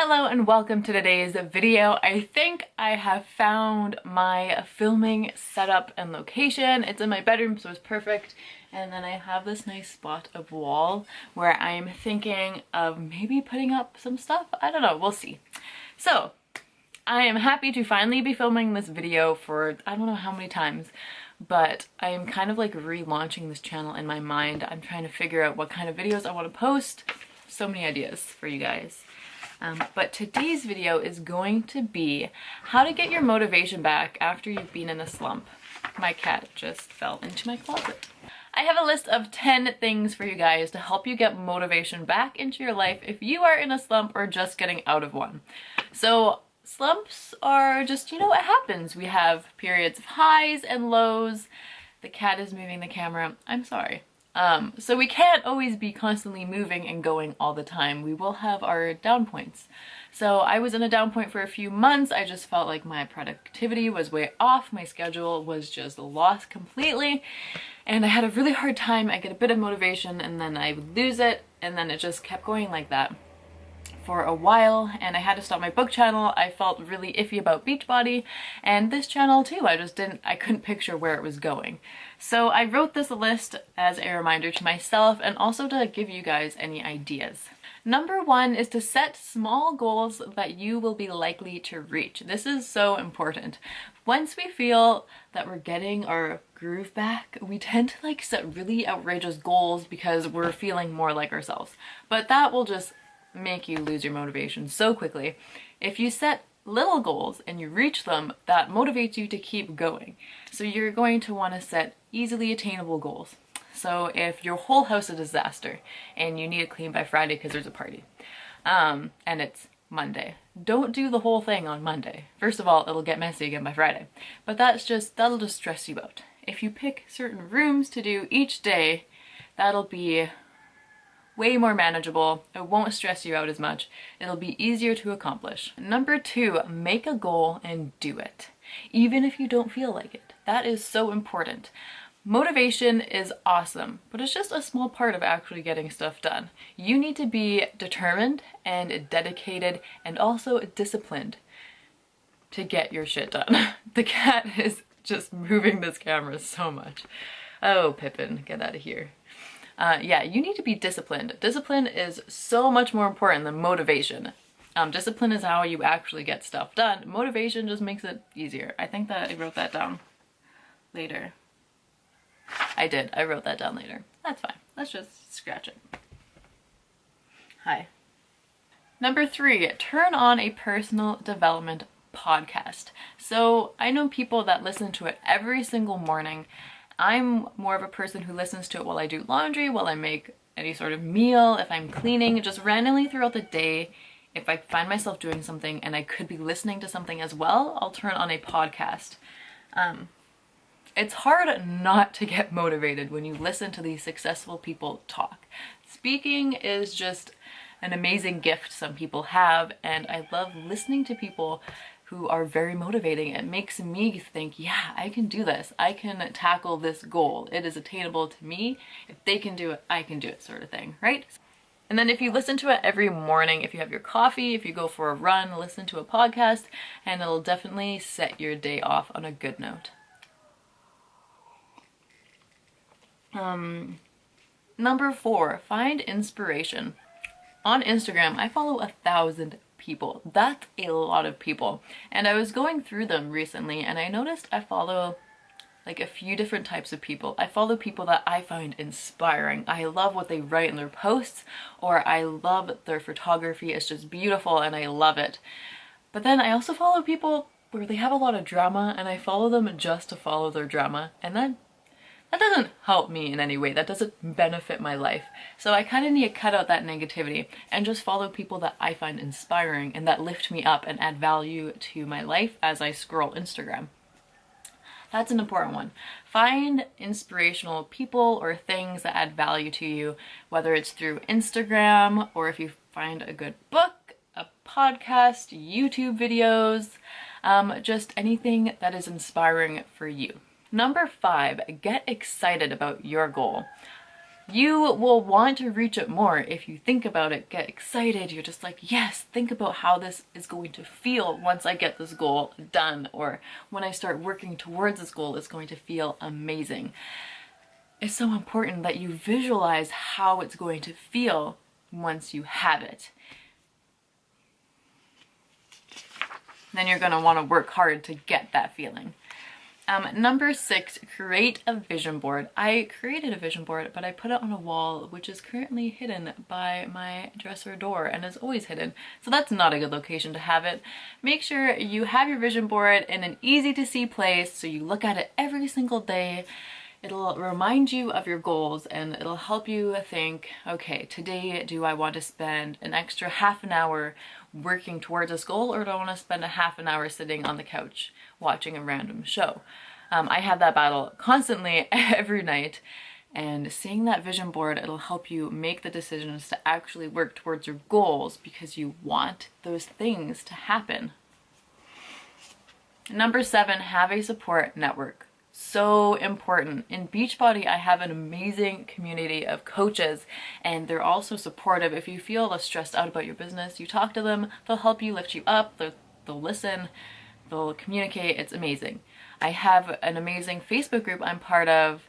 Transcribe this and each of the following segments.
Hello and welcome to today's video. I think I have found my filming setup and location. It's in my bedroom, so it's perfect. And then I have this nice spot of wall where I'm thinking of maybe putting up some stuff. I don't know, we'll see. So I am happy to finally be filming this video for I don't know how many times, but I am kind of like relaunching this channel in my mind. I'm trying to figure out what kind of videos I want to post. So many ideas for you guys. But today's video is going to be how to get your motivation back after you've been in a slump. My cat just fell into my closet. I have a list of 10 things for you guys to help you get motivation back into your life if you are in a slump or just getting out of one. So slumps are just, it happens. We have periods of highs and lows. The cat is moving the camera. I'm sorry. So we can't always be constantly moving and going all the time. We will have our down points. So I was in a down point for a few months. I just felt like my productivity was way off. My schedule was just lost completely. And I had a really hard time. I get a bit of motivation and then I would lose it. And then it just kept going like that for a while, and I had to stop my book channel. I felt really iffy about Beachbody and this channel too. I couldn't picture where it was going. So I wrote this list as a reminder to myself and also to give you guys any ideas. Number one is to set small goals that you will be likely to reach. This is so important. Once we feel that we're getting our groove back, we tend to set really outrageous goals because we're feeling more like ourselves. But that will just make you lose your motivation so quickly. If you set little goals and you reach them, that motivates you to keep going. So you're going to want to set easily attainable goals. So if your whole house is a disaster and you need it clean by Friday because there's a party, and it's Monday, don't do the whole thing on Monday. First of all, it'll get messy again by Friday, but that'll just stress you out. If you pick certain rooms to do each day, that'll be way more manageable. It won't stress you out as much. It'll be easier to accomplish. Number two, make a goal and do it, even if you don't feel like it. That is so important. Motivation is awesome, but it's just a small part of actually getting stuff done. You need to be determined and dedicated and also disciplined to get your shit done. The cat is just moving this camera so much. Oh, Pippin, get out of here. Yeah, you need to be disciplined. Discipline is so much more important than motivation. Discipline is how you actually get stuff done. Motivation just makes it easier. I think that I wrote that down later. I did. I wrote that down later. That's fine. Let's just scratch it. Hi. Number three, turn on a personal development podcast. So I know people that listen to it every single morning. I'm more of a person who listens to it while I do laundry, while I make any sort of meal, if I'm cleaning, just randomly throughout the day. If I find myself doing something and I could be listening to something as well, I'll turn on a podcast. It's hard not to get motivated when you listen to these successful people talk. Speaking is just an amazing gift some people have, and I love listening to people who are very motivating. It makes me think, yeah, I can do this. I can tackle this goal. It is attainable to me. If they can do it, I can do it, sort of thing, right? And then if you listen to it every morning, if you have your coffee, if you go for a run, listen to a podcast, and it'll definitely set your day off on a good note. Number four, find inspiration. On Instagram, I follow 1,000 people. That's a lot of people. And I was going through them recently and I noticed I follow a few different types of people. I follow people that I find inspiring. I love what they write in their posts, or I love their photography. It's just beautiful and I love it. But then I also follow people where they have a lot of drama and I follow them just to follow their drama, and that doesn't help me in any way. That doesn't benefit my life. So I kind of need to cut out that negativity and just follow people that I find inspiring and that lift me up and add value to my life as I scroll Instagram. That's an important one. Find inspirational people or things that add value to you, whether it's through Instagram or if you find a good book, a podcast, YouTube videos, just anything that is inspiring for you. Number five, get excited about your goal. You will want to reach it more if you think about it, get excited. You're just like, yes, think about how this is going to feel once I get this goal done, or when I start working towards this goal, it's going to feel amazing. It's so important that you visualize how it's going to feel once you have it. Then you're going to want to work hard to get that feeling. Number 6, create a vision board. I created a vision board, but I put it on a wall, which is currently hidden by my dresser door and is always hidden. So that's not a good location to have it. Make sure you have your vision board in an easy to see place so you look at it every single day. It'll remind you of your goals and it'll help you think, okay, today do I want to spend an extra half an hour working towards this goal, or do I want to spend a half an hour sitting on the couch watching a random show? I have that battle constantly every night, and seeing that vision board, it'll help you make the decisions to actually work towards your goals because you want those things to happen. Number 7, have a support network. So important. In Beachbody, I have an amazing community of coaches, and they're also supportive. If you feel stressed out about your business, you talk to them, they'll help you, lift you up, they'll listen, they'll communicate. It's amazing. I have an amazing Facebook group I'm part of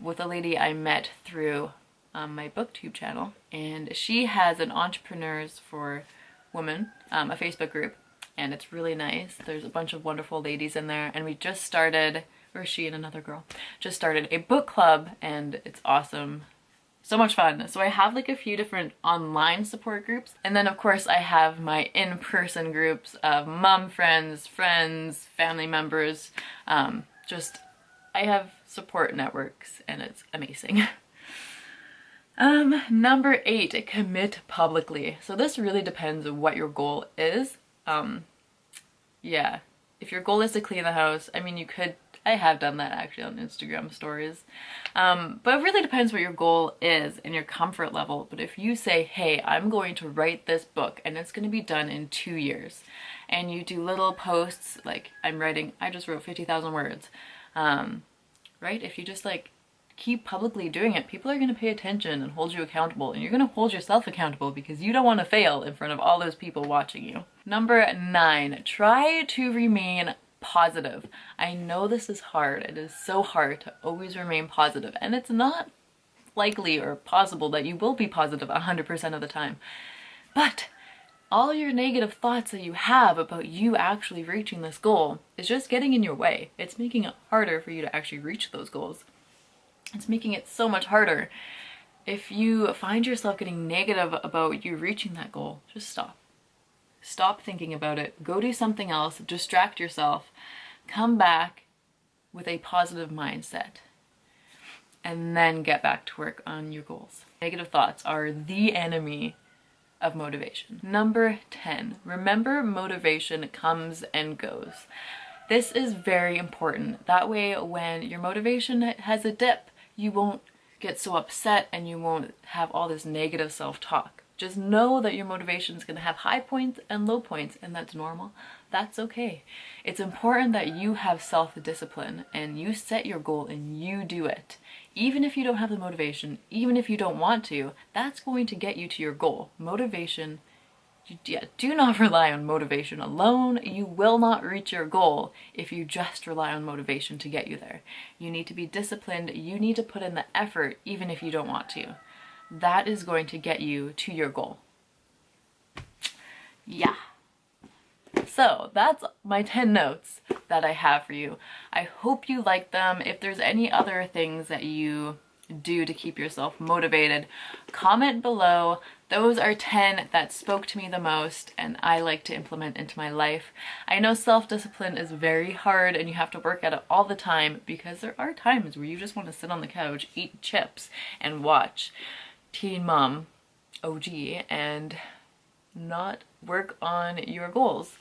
with a lady I met through my booktube channel, and she has an Entrepreneurs for Women, a Facebook group, and it's really nice. There's a bunch of wonderful ladies in there, and we just started, or she and another girl just started a book club, and it's awesome. So much fun. So I have like a few different online support groups, and then of course I have my in-person groups of mom friends, family members. I have support networks, and it's amazing. Number 8, commit publicly. So this really depends on what your goal is. Yeah, if your goal is to clean the house, I mean, I have done that actually on Instagram stories. But it really depends what your goal is and your comfort level. But if you say, hey, I'm going to write this book and it's going to be done in 2 years, and you do little posts like I just wrote 50,000 words, right? If you just like keep publicly doing it, people are going to pay attention and hold you accountable, and you're going to hold yourself accountable because you don't want to fail in front of all those people watching you. Number 9, try to remain positive. I know this is hard. It is so hard to always remain positive, and it's not likely or possible that you will be positive 100% of the time. But all your negative thoughts that you have about you actually reaching this goal is just getting in your way. It's making it harder for you to actually reach those goals. It's making it so much harder. If you find yourself getting negative about you reaching that goal, just stop. Stop thinking about it. Go do something else. Distract yourself. Come back with a positive mindset. And then get back to work on your goals. Negative thoughts are the enemy of motivation. Number 10, remember motivation comes and goes. This is very important. That way, when your motivation has a dip, you won't get so upset and you won't have all this negative self-talk. Just know that your motivation is going to have high points and low points, and that's normal. That's okay. It's important that you have self-discipline and you set your goal and you do it. Even if you don't have the motivation, even if you don't want to, that's going to get you to your goal. Motivation, do not rely on motivation alone. You will not reach your goal if you just rely on motivation to get you there. You need to be disciplined. You need to put in the effort even if you don't want to. That is going to get you to your goal. Yeah. So that's my 10 notes that I have for you. I hope you like them. If there's any other things that you do to keep yourself motivated, comment below. Those are 10 that spoke to me the most and I like to implement into my life. I know self-discipline is very hard and you have to work at it all the time, because there are times where you just want to sit on the couch, eat chips, and watch Teen Mom OG and not work on your goals.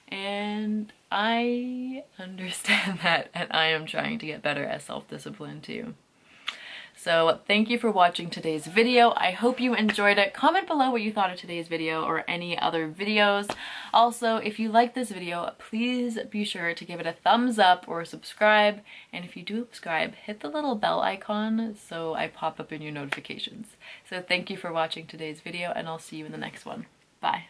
And I understand that, and I am trying to get better at self-discipline too. So thank you for watching today's video. I hope you enjoyed it. Comment below what you thought of today's video or any other videos. Also, if you like this video, please be sure to give it a thumbs up or subscribe. And if you do subscribe, hit the little bell icon so I pop up in your notifications. So thank you for watching today's video, and I'll see you in the next one. Bye.